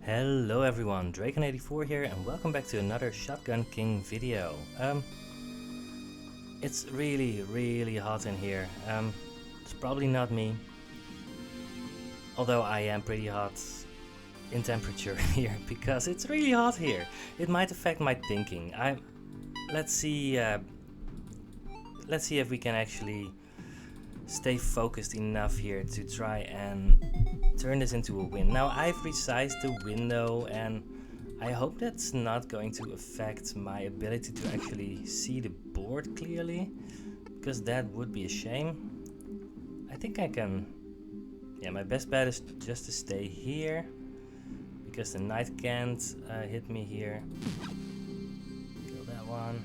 Hello everyone, Draken84 here and welcome back to another Shotgun King video. It's really hot in here. It's probably not me, although I am pretty hot in temperature here because it's really hot here. It might affect my thinking. Let's see if we can actually stay focused enough here to try and turn this into a win. Now I've resized the window and I hope that's not going to affect my ability to actually see the board clearly, because that would be a shame. I think I can, yeah, my best bet is just to stay here because the knight can't hit me here. Kill that one.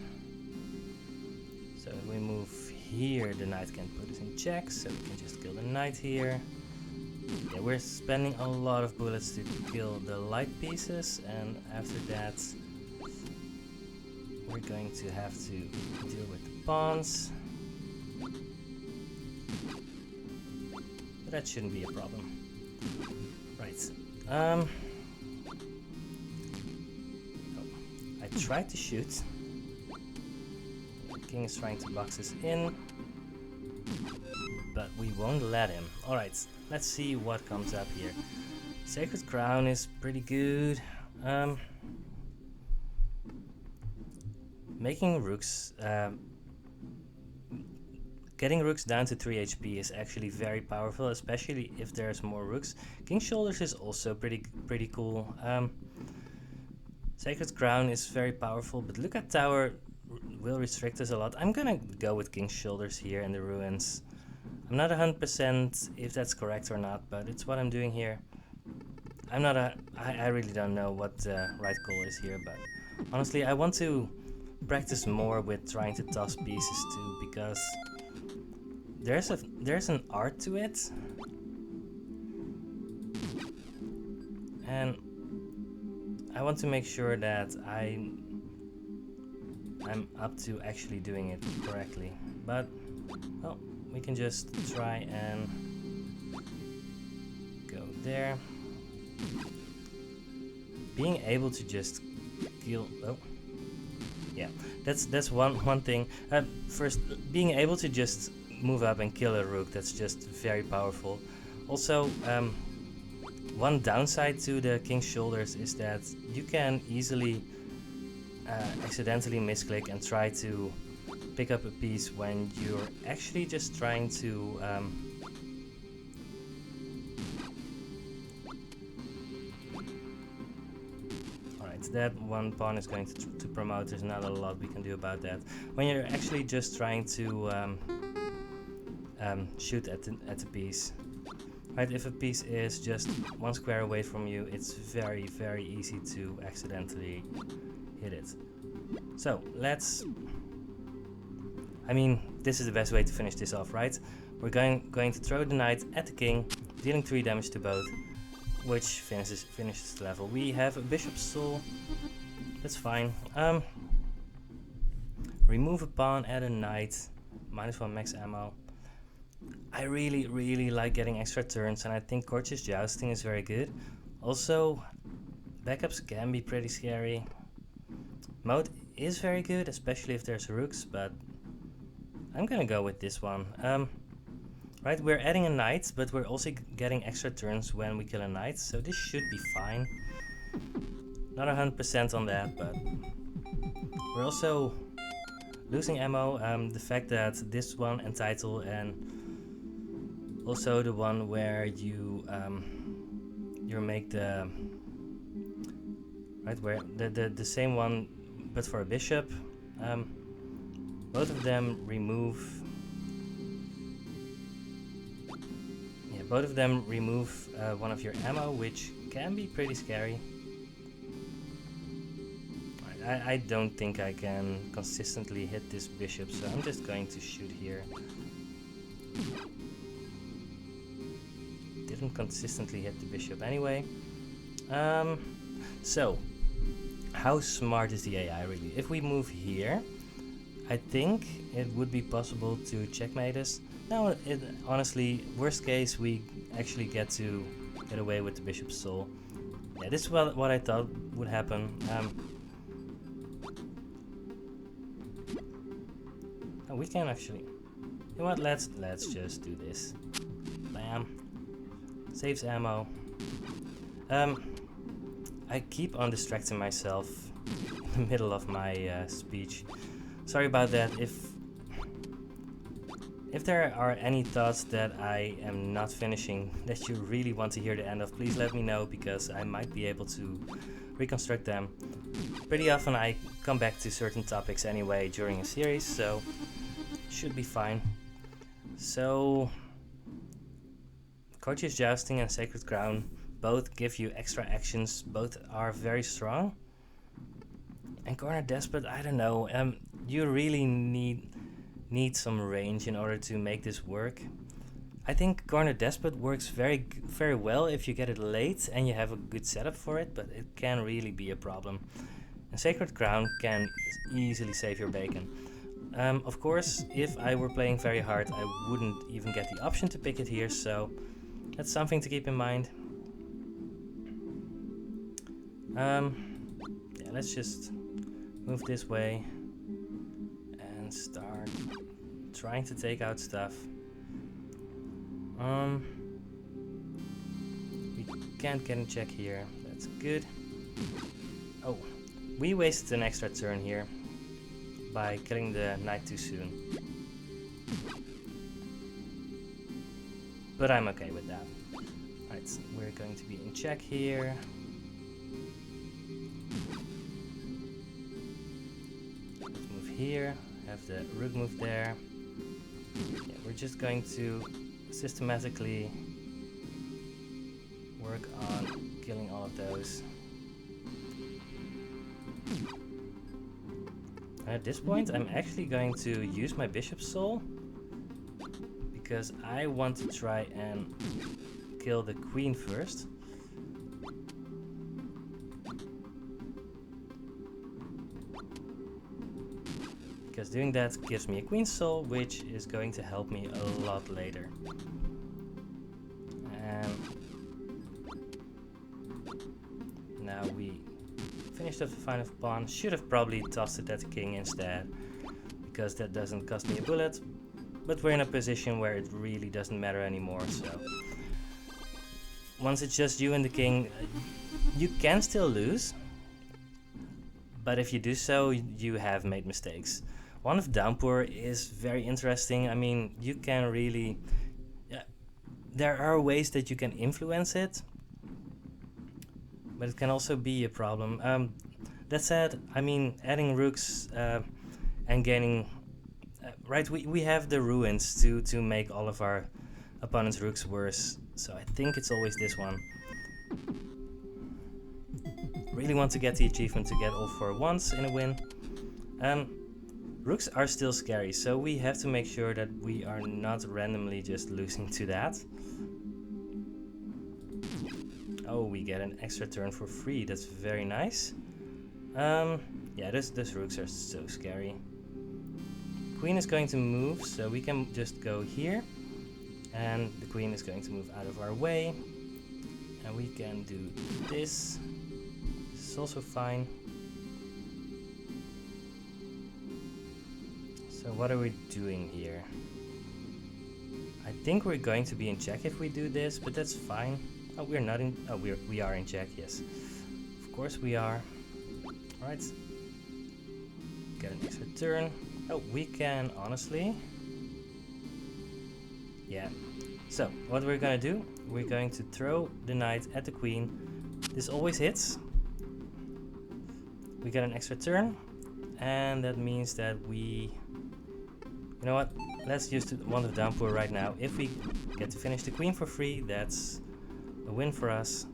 So if we move here, the knight can put us in check, so we can just kill the knight here. Yeah, we're spending a lot of bullets to kill the light pieces, and after that we're going to have to deal with the pawns. But that shouldn't be a problem. Right. Oh, I tried to shoot. The king is trying to box us in, but we won't let him. Alright, let's see what comes up here. Sacred Crown is pretty good. Making rooks, getting rooks down to 3 HP is actually very powerful, especially if there's more rooks. King's Shoulders is also pretty cool. Sacred Crown is very powerful, but Lookout Tower will restrict us a lot. I'm gonna go with King's Shoulders here in the ruins. I'm not 100% if that's correct or not, but it's what I'm doing here. I really don't know what the right call is here, but honestly I want to practice more with trying to toss pieces too, because there's an art to it, and I want to make sure that I'm up to actually doing it correctly. But well, we can just try and go there. Being able to just kill, oh yeah, that's one thing. First, being able to just move up and kill a rook, that's just very powerful. Also, one downside to the King's Shoulders is that you can easily accidentally misclick and try to pick up a piece when you're actually just trying to alright, that one pawn is going to promote. There's not a lot we can do about that. When you're actually just trying to shoot at the piece. Right, if a piece is just 1 square away from you, it's very easy to accidentally hit it. So let's, I mean, this is the best way to finish this off, right? We're going to throw the knight at the king, dealing 3 damage to both, which finishes the level. We have a bishop's soul, that's fine. Remove a pawn, add a knight, -1 max ammo. I really like getting extra turns, and I think Courteous Jousting is very good. Also, backups can be pretty scary. Mode is very good, especially if there's rooks, but I'm gonna go with this one. Right, we're adding a knight, but we're also getting extra turns when we kill a knight, so this should be fine. Not 100% on that, but we're also losing ammo. The fact that this one entitle and also the one where you make the right, where the same one but for a bishop, both of them remove, yeah, both of them remove one of your ammo, which can be pretty scary. Right, I don't think I can consistently hit this bishop, so I'm just going to shoot here. Didn't consistently hit the bishop anyway. So how smart is the AI really? If we move here, I think it would be possible to checkmate us. No, honestly, worst case we actually get away with the bishop's soul. Yeah, this is what I thought would happen. Oh, we can actually. You know what? Let's just do this. Bam. Saves ammo. I keep on distracting myself in the middle of my speech. Sorry about that. If there are any thoughts that I am not finishing that you really want to hear the end of, please let me know, because I might be able to reconstruct them. Pretty often I come back to certain topics anyway during a series, so should be fine. So, Courteous Jousting and Sacred Crown both give you extra actions, both are very strong. And Corner Despot, I don't know, you really need some range in order to make this work. I think Corner Despot works very well if you get it late and you have a good setup for it, but it can really be a problem. And Sacred Crown can easily save your bacon. Of course, if I were playing very hard, I wouldn't even get the option to pick it here, so that's something to keep in mind. Yeah, let's just move this way and start trying to take out stuff. We can't get a check here. That's good. Oh, we wasted an extra turn here by killing the knight too soon. But I'm okay with that. Alright, so we're going to be in check here. Let's move here. Have the rook move there. Yeah, we're just going to systematically work on killing all of those. At this point, I'm actually going to use my Bishop's Soul, because I want to try and kill the queen first. Because doing that gives me a Queen's Soul, which is going to help me a lot later. And now we finished up the final pawn. Should have probably tossed it at the king instead, because that doesn't cost me a bullet. But we're in a position where it really doesn't matter anymore, so once it's just you and the king, you can still lose. But if you do so, you have made mistakes. One of Downpour is very interesting. I mean, you can really... there are ways that you can influence it, but it can also be a problem. That said, I mean, adding rooks and gaining... right, we have the ruins to make all of our opponent's rooks worse. So I think it's always this one. Really want to get the achievement to get all 4 once in a win. Rooks are still scary, so we have to make sure that we are not randomly just losing to that. Oh, we get an extra turn for free. That's very nice. Yeah, those rooks are so scary. Queen is going to move, so we can just go here. And the queen is going to move out of our way. And we can do this. This is also fine. So what are we doing here? I think we're going to be in check if we do this, but that's fine. Oh, we're not in... oh, we are in check, yes. Of course we are. Alright. Get an extra turn. Oh, we can, honestly... yeah. So, what we're gonna do, we're going to throw the knight at the queen. This always hits. We get an extra turn. And that means that we... you know what? Let's use the Wand of Downpour right now. If we get to finish the queen for free, that's a win for us.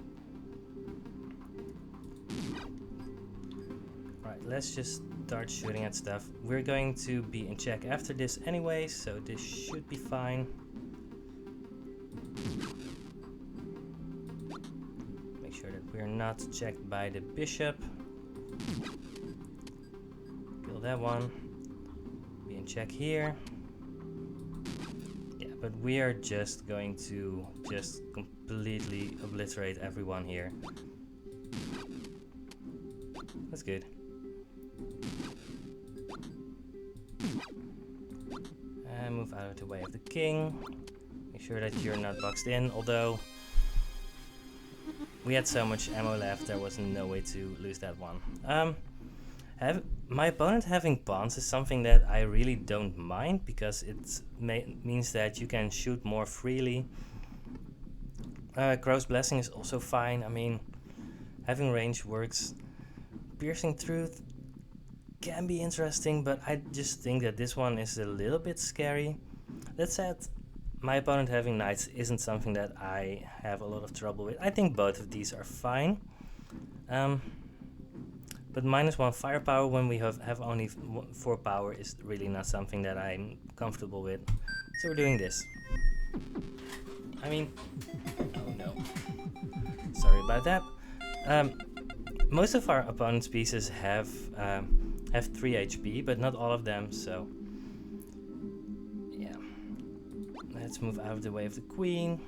Alright, let's just start shooting at stuff. We're going to be in check after this anyway, so this should be fine. Make sure that we're not checked by the bishop. Kill that one. Be in check here. Yeah, but we are just going to just completely obliterate everyone here. That's good. And move out of the way of the king. Make sure that you're not boxed in, although we had so much ammo left, there was no way to lose that one. My opponent having pawns is something that I really don't mind, because it means that you can shoot more freely. Crow's Blessing is also fine. I mean, having range works. Piercing Truth can be interesting, but I just think that this one is a little bit scary. That said, my opponent having knights isn't something that I have a lot of trouble with. I think both of these are fine. But -1 firepower when we have only 4 power is really not something that I'm comfortable with. So we're doing this. I mean, oh no. Sorry about that. Most of our opponent's pieces have 3 HP, but not all of them, so yeah. Let's move out of the way of the queen.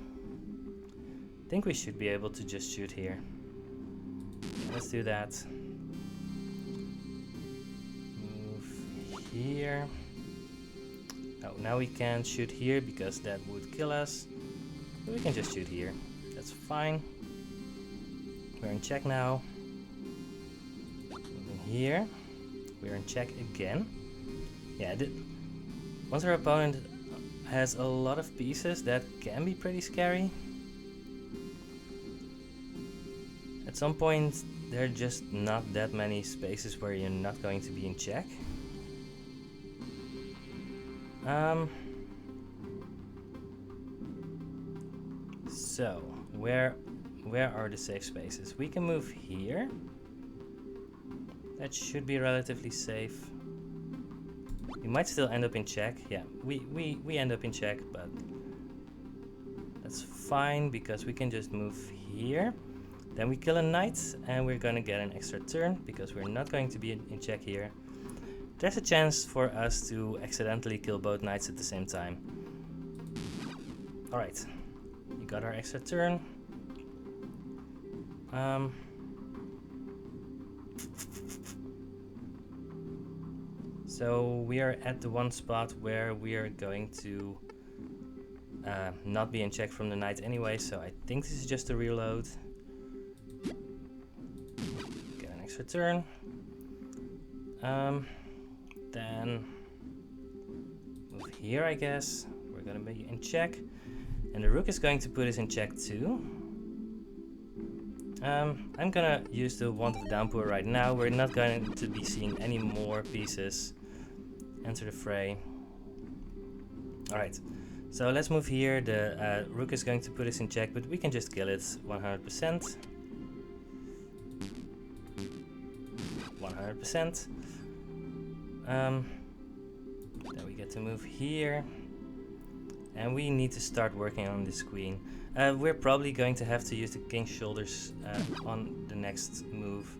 I think we should be able to just shoot here. Let's do that. Move here. Oh, now we can't shoot here because that would kill us. But we can just shoot here. That's fine. We're in check now. Moving here. We're in check again. Yeah, once our opponent has a lot of pieces, that can be pretty scary. At some point, there are just not that many spaces where you're not going to be in check. So, where are the safe spaces? We can move here. That should be relatively safe. We might still end up in check. Yeah, we end up in check, but that's fine because we can just move here. Then we kill a knight and we're gonna get an extra turn because we're not going to be in check here. There's a chance for us to accidentally kill both knights at the same time. Alright, we got our extra turn. So we are at the one spot where we are going to not be in check from the knight anyway, so I think this is just a reload. Get an extra turn. Then move here, I guess. We're gonna be in check. And the rook is going to put us in check too. I'm gonna use the Wand of Downpour right now. We're not going to be seeing any more pieces enter the fray. Alright, so let's move here. The rook is going to put us in check, but we can just kill it 100%. 100%. Then we get to move here. And we need to start working on this queen. We're probably going to have to use the king's shoulders on the next move.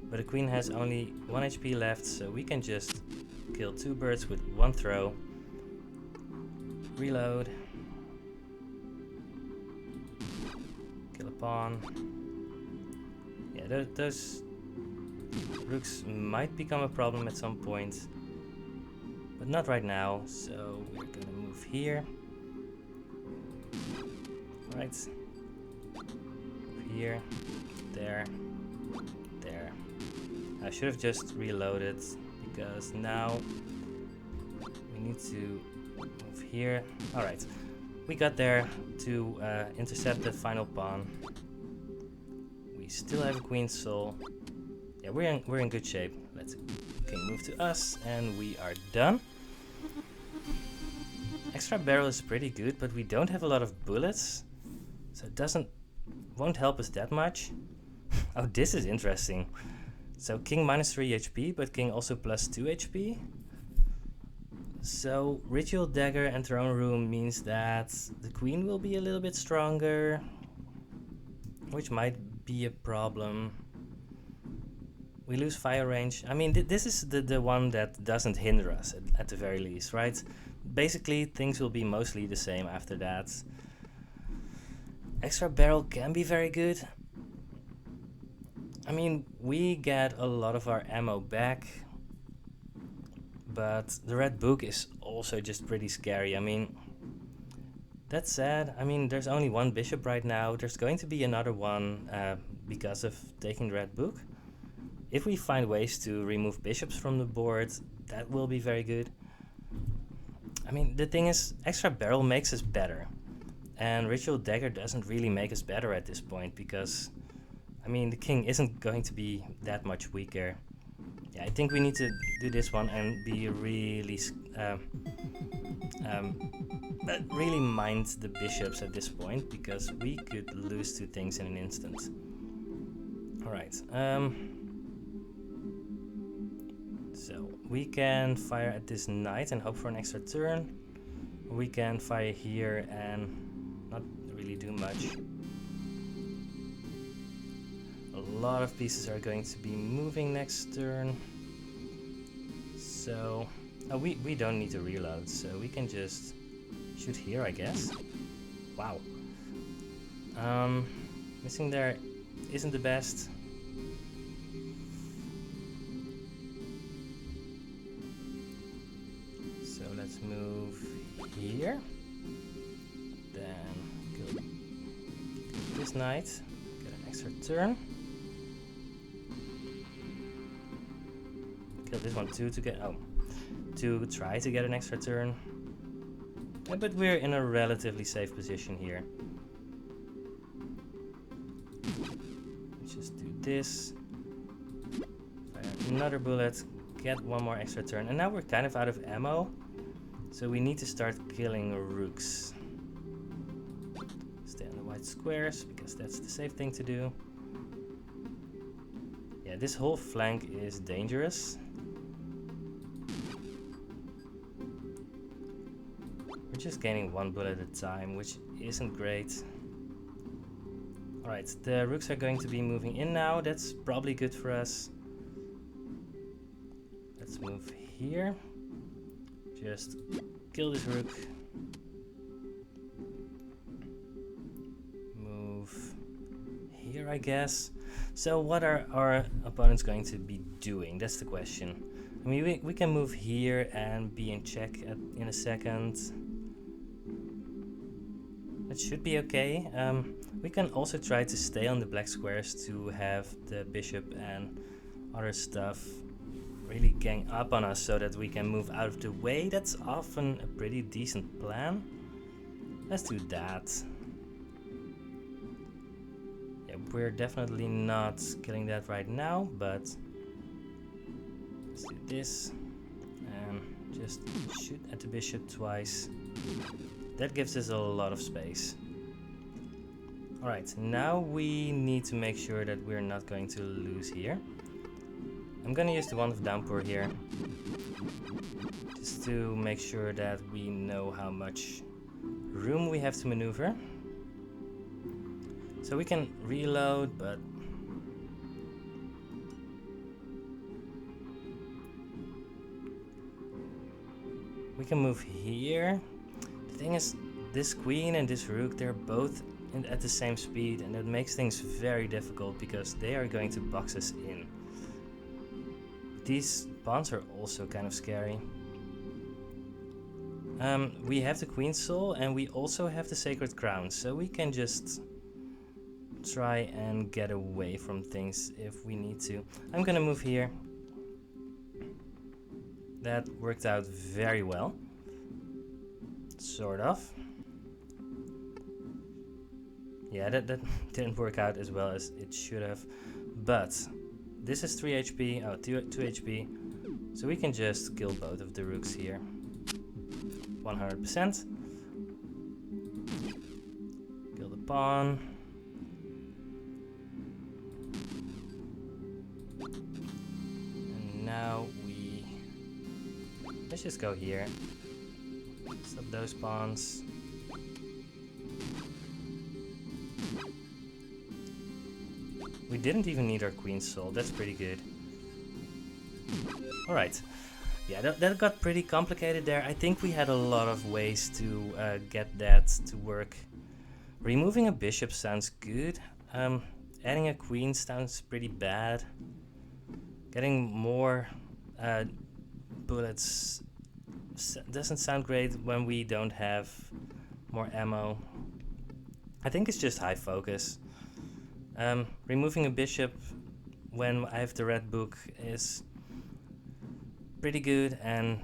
But the queen has only 1 HP left, so we can just kill 2 birds with 1 throw. Reload. Kill a pawn. Yeah, those rooks might become a problem at some point. But not right now, so we're gonna move here. Right. Here, there, there. I should have just reloaded because now we need to move here. Alright, we got there to intercept the final pawn. We still have a queen's soul. Yeah, we're in good shape. Let's king move to us and we are done. Extra barrel is pretty good, but we don't have a lot of bullets, so it won't help us that much. Oh, this is interesting. So king -3 HP, but king also +2 HP. So Ritual Dagger and Throne Room means that the queen will be a little bit stronger, which might be a problem. We lose fire range. I mean, this is the one that doesn't hinder us at the very least, right? Basically, things will be mostly the same after that. Extra barrel can be very good. I mean, we get a lot of our ammo back, but the red book is also just pretty scary. I mean, that said, I mean, there's only one bishop right now. There's going to be another one because of taking the red book. If we find ways to remove bishops from the board, that will be very good. I mean, the thing is, extra barrel makes us better. And Ritual Dagger doesn't really make us better at this point because, I mean, the king isn't going to be that much weaker. Yeah, I think we need to do this one and be really, really mind the bishops at this point because we could lose two things in an instant. All right. So we can fire at this knight and hope for an extra turn. We can fire here and not really do much. A lot of pieces are going to be moving next turn. So we don't need to reload, so we can just shoot here, I guess. Wow. Missing there isn't the best. So let's move here. Then kill this knight. Get an extra turn. Kill this one too to get to try to get an extra turn. Yeah, but we're in a relatively safe position here. Let's just do this. Fire another bullet. Get one more extra turn. And now we're kind of out of ammo. So we need to start killing rooks. Stay on the white squares because that's the safe thing to do. Yeah, this whole flank is dangerous. We're just gaining one bullet at a time, which isn't great. Alright, the rooks are going to be moving in now. That's probably good for us. Let's move here. Just kill this rook. Move here, I guess. So what are our opponents going to be doing? That's the question. I mean, we can move here and be in check in a second. That should be okay. We can also try to stay on the black squares to have the bishop and other stuff really gang up on us so that we can move out of the way. That's often a pretty decent plan. Let's do that. Yeah, we're definitely not killing that right now, but let's do this and just shoot at the bishop twice. That gives us a lot of space. Alright, now we need to make sure that we're not going to lose here. I'm gonna use the Wand of Downpour here, just to make sure that we know how much room we have to maneuver. So we can reload, but we can move here. The thing is, this queen and this rook, they're both at the same speed, and that makes things very difficult because they are going to box us in. These pawns are also kind of scary. We have the Queen's Soul and we also have the Sacred Crown, so we can just try and get away from things if we need to. I'm gonna move here. That worked out very well. Sort of. Yeah, that didn't work out as well as it should have, but this is 3 HP, 2 HP, so we can just kill both of the rooks here. 100%. Kill the pawn. And now let's just go here. Stop those pawns. We didn't even need our Queen's Soul, that's pretty good. Alright, yeah, that got pretty complicated there. I think we had a lot of ways to get that to work. Removing a bishop sounds good. adding a queen sounds pretty bad. Getting more bullets doesn't sound great when we don't have more ammo. I think it's just high focus. Removing a bishop when I have the red book is pretty good, and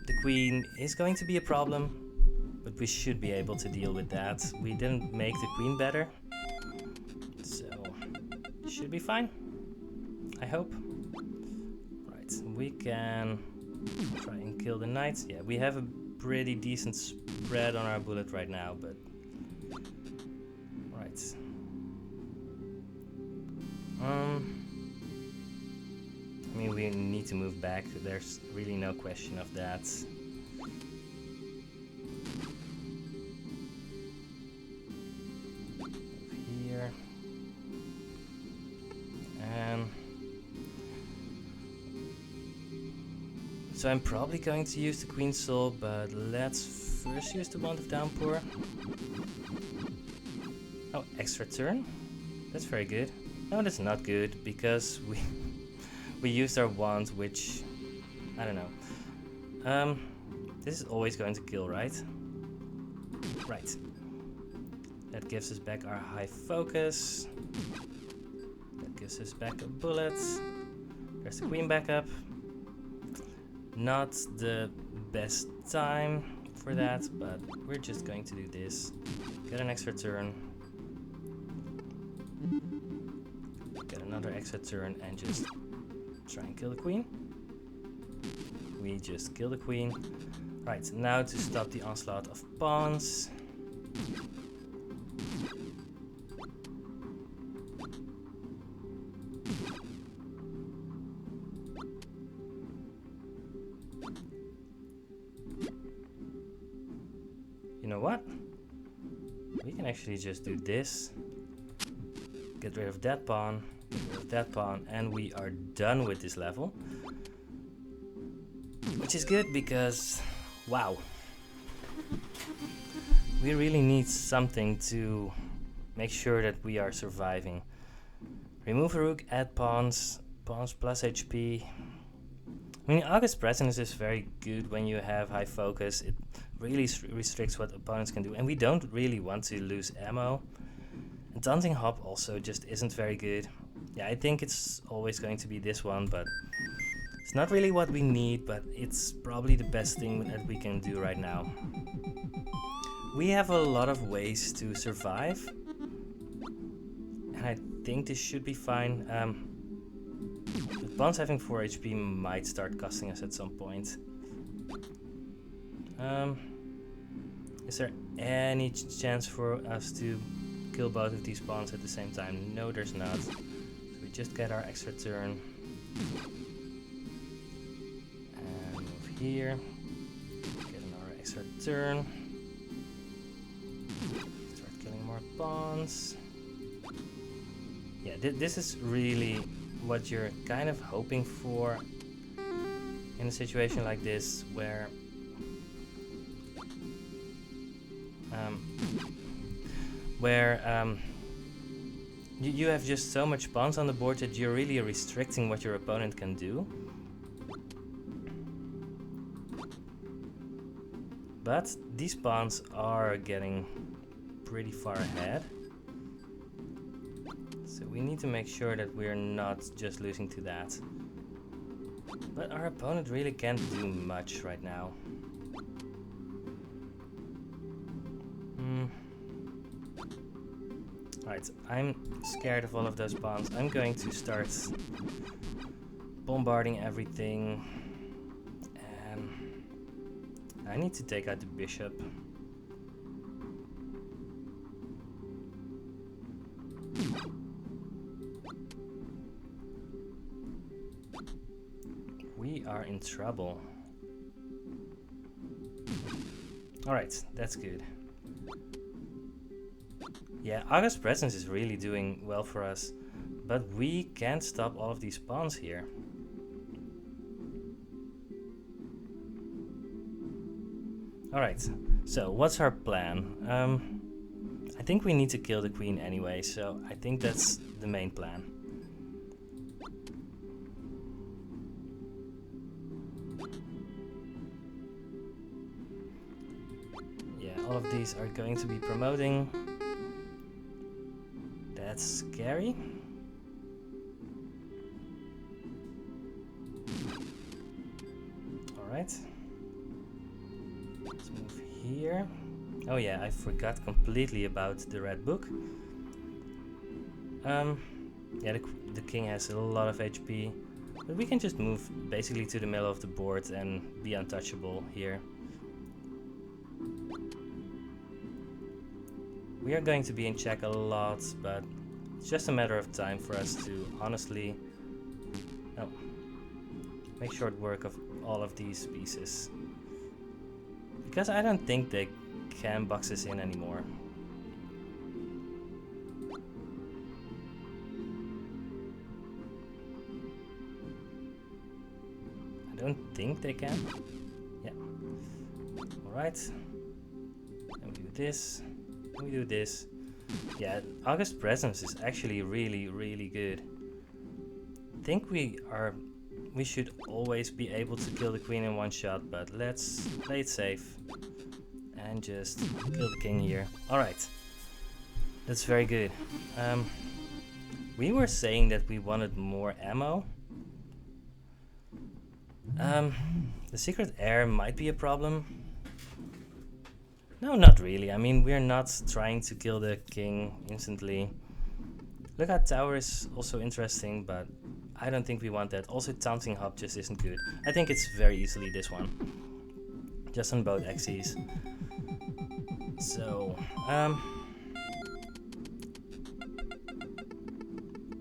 the queen is going to be a problem, but we should be able to deal with that. We didn't make the queen better, so should be fine, I hope. Right, we can try and kill the knights. Yeah, we have a pretty decent spread on our bullet right now, but right. I mean, we need to move back. There's really no question of that. Here. And so I'm probably going to use the Queen's Soul, but let's first use the Wand of Downpour. Oh, extra turn? That's very good. No, that's not good, because we used our wand, which I don't know. This is always going to kill, right? Right. That gives us back our high focus. That gives us back a bullet. There's the queen back up. Not the best time for that, but we're just going to do this. Get an extra turn. Get another extra turn and just try and kill the queen. We just kill the queen. Right, now to stop the onslaught of pawns. You know what? We can actually just do this. Get rid of that pawn. Get rid of that pawn, and we are done with this level. Which is good because, wow. We really need something to make sure that we are surviving. Remove a rook, add pawns, pawns plus HP. I mean, August Presence is very good when you have high focus. It really restricts what opponents can do, and we don't really want to lose ammo. And Dancing Hop also just isn't very good. Yeah, I think it's always going to be this one, but it's not really what we need, but it's probably the best thing that we can do right now. We have a lot of ways to survive, and I think this should be fine. But pawns having 4 HP might start costing us at some point. Is there any chance for us to kill both of these pawns at the same time? No, there's not. So we just get our extra turn. And move here. Get another extra turn. Start killing more pawns. Yeah, this is really what you're kind of hoping for in a situation like this, where you have just so much pawns on the board that you're really restricting what your opponent can do. But these pawns are getting pretty far ahead. So we need to make sure that we're not just losing to that. But our opponent really can't do much right now. Alright, I'm scared of all of those pawns. I'm going to start bombarding everything. And I need to take out the bishop. We are in trouble. Alright, that's good. Yeah, August Presence is really doing well for us, but we can't stop all of these pawns here. Alright, so what's our plan? I think we need to kill the queen anyway, so I think that's the main plan. Yeah, all of these are going to be promoting. That's scary. Alright. Let's move here. Oh yeah, I forgot completely about the red book. Yeah, the king has a lot of HP, but we can just move basically to the middle of the board and be untouchable here. We are going to be in check a lot, but it's just a matter of time for us to honestly make short work of all of these pieces. Because I don't think they can box us in anymore. I don't think they can. Yeah. Alright. And we do this. And we do this. Yeah, August Presence is actually really good. I think we should always be able to kill the queen in one shot, but let's play it safe and just kill the king here. Alright. That's very good. We were saying that we wanted more ammo. The secret heir might be a problem. No, not really. I mean, we're not trying to kill the king instantly. Lookout Tower is also interesting, but I don't think we want that. Also, Taunting Hub just isn't good. I think it's very easily this one. Just on both axes. So,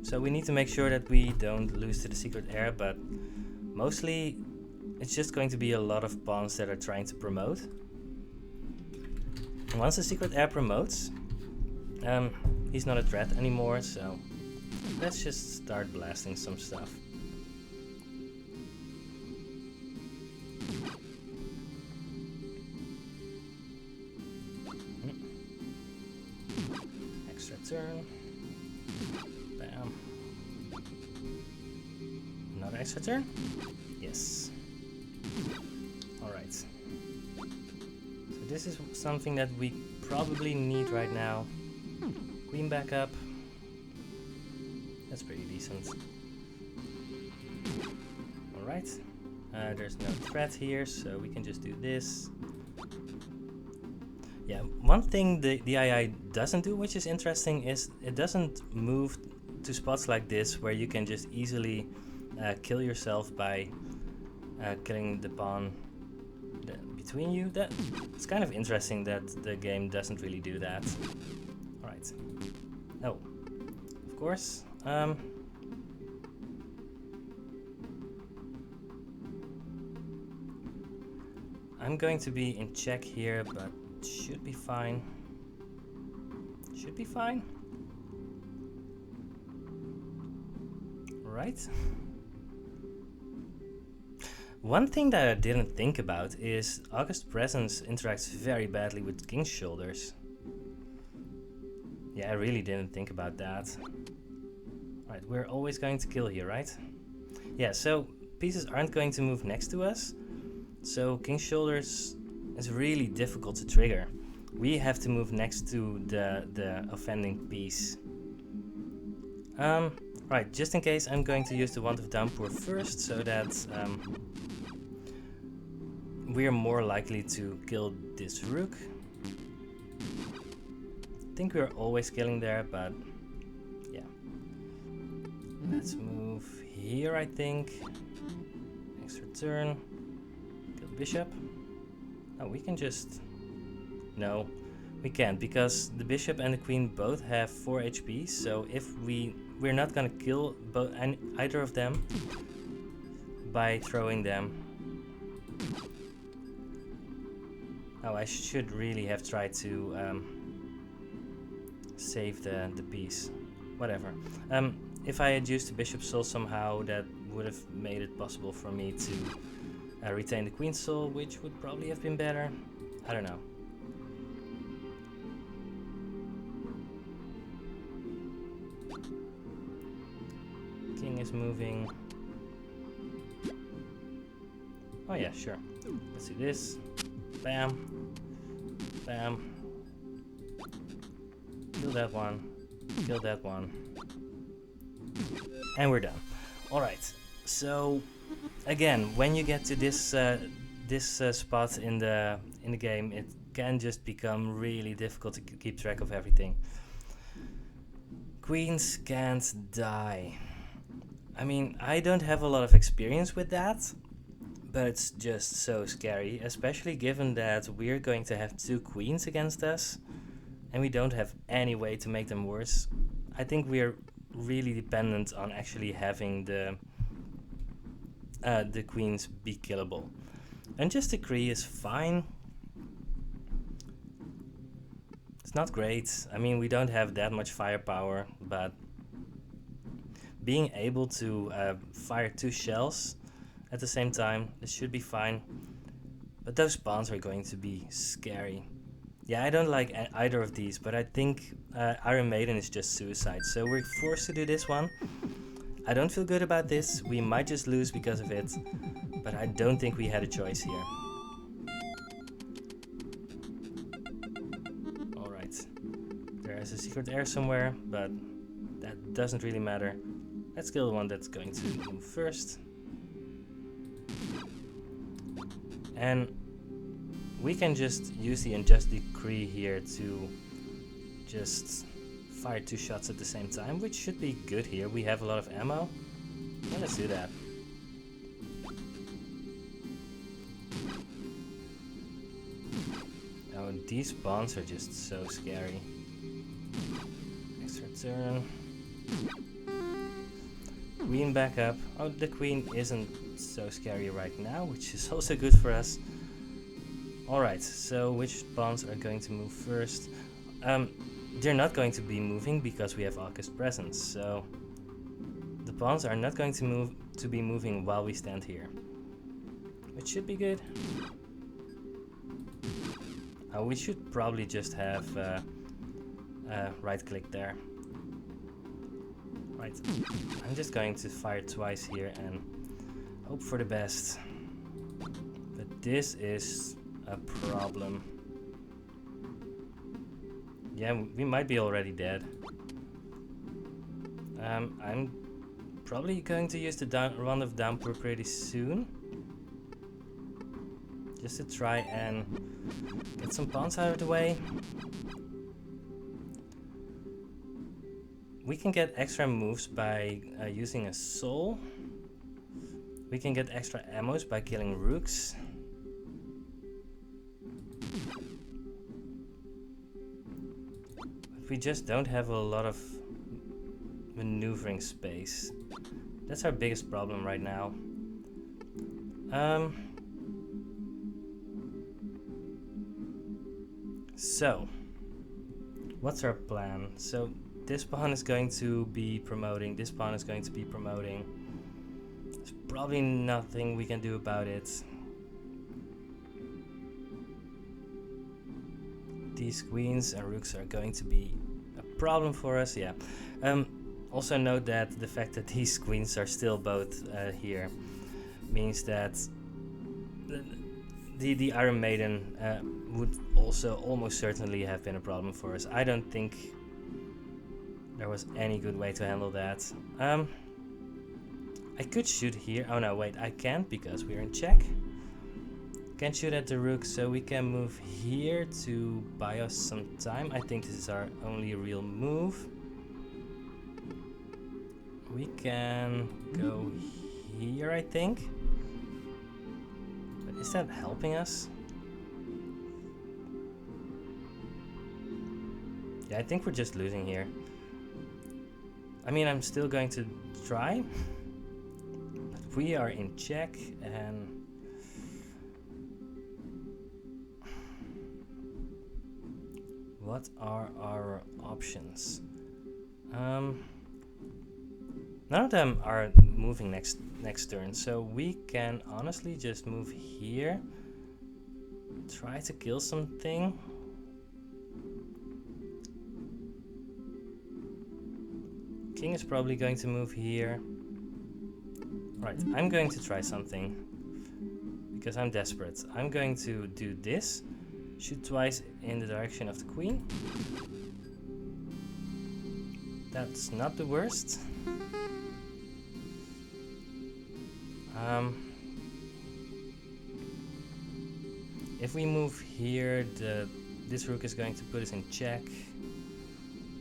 so we need to make sure that we don't lose to the secret heir, but mostly it's just going to be a lot of pawns that are trying to promote. Once the secret heir promotes, he's not a threat anymore, so let's just start blasting some stuff. Extra turn. Bam. Another extra turn? Yes. Alright. So this is something that we probably need right now. Queen back up. That's pretty decent. Alright. There's no threat here, so we can just do this. Yeah, one thing the AI doesn't do, which is interesting, is it doesn't move to spots like this where you can just easily kill yourself by killing the pawn between you. It's kind of interesting that the game doesn't really do that. Alright. Oh, of course. I'm going to be in check here, but should be fine. Should be fine. Right. One thing that I didn't think about is August Presence interacts very badly with King's Shoulders. Yeah, I really didn't think about that. Alright, we're always going to kill here, right? Yeah, so pieces aren't going to move next to us. So King's Shoulders is really difficult to trigger. We have to move next to the offending piece. Right, just in case, I'm going to use the Wand of Downpour first, so that we're more likely to kill this rook. I think we're always killing there, but yeah. Let's move here, I think. Extra turn. Kill the bishop. Oh, we can just... No, we can't, because the bishop and the queen both have 4 HP, so if we're not gonna kill either of them by throwing them. Oh, I should really have tried to save the piece. Whatever. If I had used the bishop's soul somehow, that would have made it possible for me to retain the queen's soul, which would probably have been better. I don't know. King is moving. Oh yeah, sure. Let's do this. Bam. Bam. Kill that one. Kill that one. And we're done. Alright, so again, when you get to this spot in the game, it can just become really difficult to keep track of everything. Queens can't die. I mean, I don't have a lot of experience with that, but it's just so scary, especially given that we're going to have 2 queens against us, and we don't have any way to make them worse. I think we're really dependent on actually having the queens be killable. Unjust Decree is fine. It's not great. I mean, we don't have that much firepower, but being able to fire 2 shells at the same time, this should be fine. But those spawns are going to be scary. Yeah, I don't like either of these, but I think Iron Maiden is just suicide, so we're forced to do this one. I don't feel good about this. We might just lose because of it, but I don't think we had a choice here. Alright, there is a secret air somewhere, but that doesn't really matter. Let's kill the one that's going to move first. And we can just use the Unjust Decree here to just fire 2 shots at the same time, which should be good here. We have a lot of ammo. Yeah, let's do that. Oh, these spawns are just so scary. Extra turn. Queen back up. Oh, the queen isn't so scary right now, which is also good for us. Alright, so which spawns are going to move first? They're not going to be moving because we have August Presence, so the pawns are not going to be moving while we stand here, which should be good. We should probably just have right click there. Right, I'm just going to fire twice here and hope for the best, but this is a problem. Yeah, we might be already dead. I'm probably going to use the Wand of Downpour pretty soon, just to try and get some pawns out of the way. We can get extra moves by using a soul. We can get extra ammos by killing rooks. But we just don't have a lot of maneuvering space. That's our biggest problem right now. So, what's our plan? So, this pawn is going to be promoting, this pawn is going to be promoting. There's probably nothing we can do about it. These queens and rooks are going to be a problem for us, yeah. Also note that the fact that these queens are still both here means that the Iron Maiden would also almost certainly have been a problem for us. I don't think there was any good way to handle that. I could shoot here. Oh no, wait, I can't because we're in check. Can't shoot at the rook, so we can move here to buy us some time. I think this is our only real move. We can go here, I think. But is that helping us? Yeah, I think we're just losing here. I mean, I'm still going to try. But we are in check and... what are our options? None of them are moving next turn, so we can honestly just move here. Try to kill something. King is probably going to move here. Right, I'm going to try something because I'm desperate. I'm going to do this, shoot twice in the direction of the queen. That's not the worst. If we move here, this rook is going to put us in check,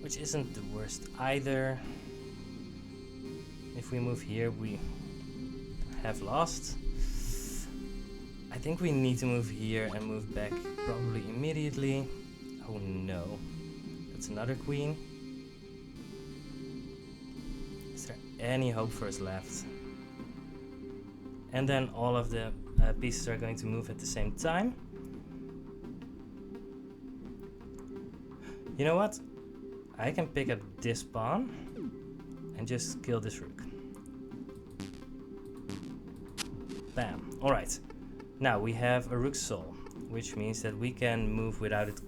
which isn't the worst either. If we move here, we have lost. I think we need to move here and move back probably immediately. Oh no, that's another queen. Is there any hope for us left? And then all of the pieces are going to move at the same time. You know what? I can pick up this pawn and just kill this rook. Bam. Alright. Now we have a rook soul, which means that we can move without it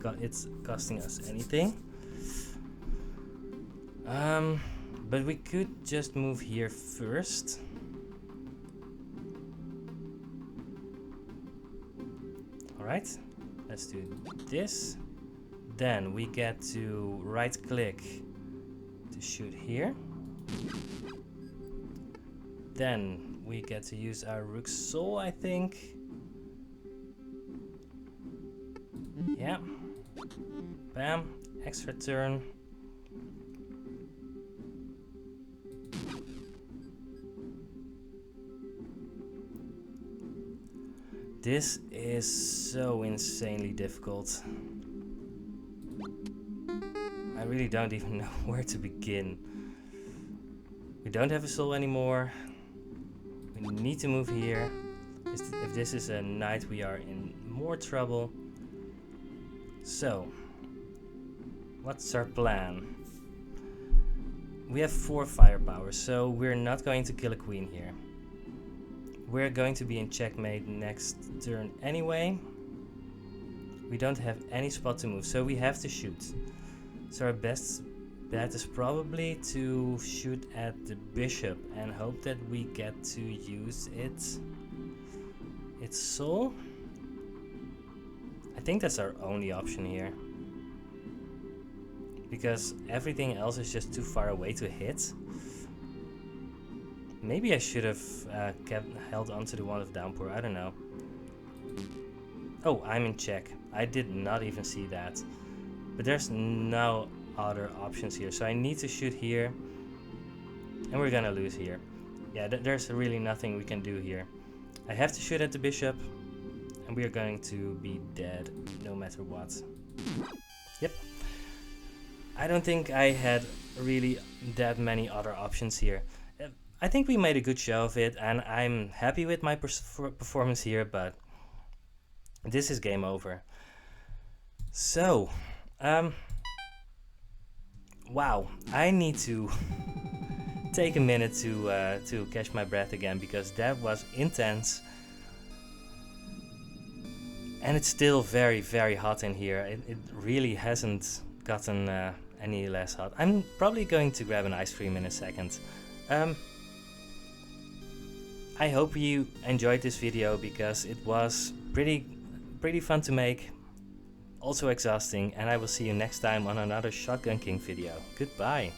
costing us anything. But we could just move here first. Alright. Let's do this. Then we get to right click to shoot here. Then we get to use our rook soul, I think. Yeah. Bam. Extra turn. This is so insanely difficult. I really don't even know where to begin. We don't have a soul anymore. We need to move here. If this is a knight, we are in more trouble. So, what's our plan? We have 4 firepower, so we're not going to kill a queen here. We're going to be in checkmate next turn anyway. We don't have any spot to move, so we have to shoot. So our best bet is probably to shoot at the bishop and hope that we get to use its soul. I think that's our only option here, because everything else is just too far away to hit. Maybe I should have held onto the Wand of Downpour, I don't know. Oh, I'm in check. I did not even see that. But there's no other options here, so I need to shoot here. And we're gonna lose here. Yeah, there's really nothing we can do here. I have to shoot at the bishop, and we are going to be dead no matter what. Yep. I don't think I had really that many other options here. I think we made a good show of it, and I'm happy with my performance here, but this is game over. So, wow, I need to take a minute to catch my breath again, because that was intense. And it's still very, very hot in here. It really hasn't gotten any less hot. I'm probably going to grab an ice cream in a second. I hope you enjoyed this video, because it was pretty fun to make, also exhausting, and I will see you next time on another Shotgun King video. Goodbye.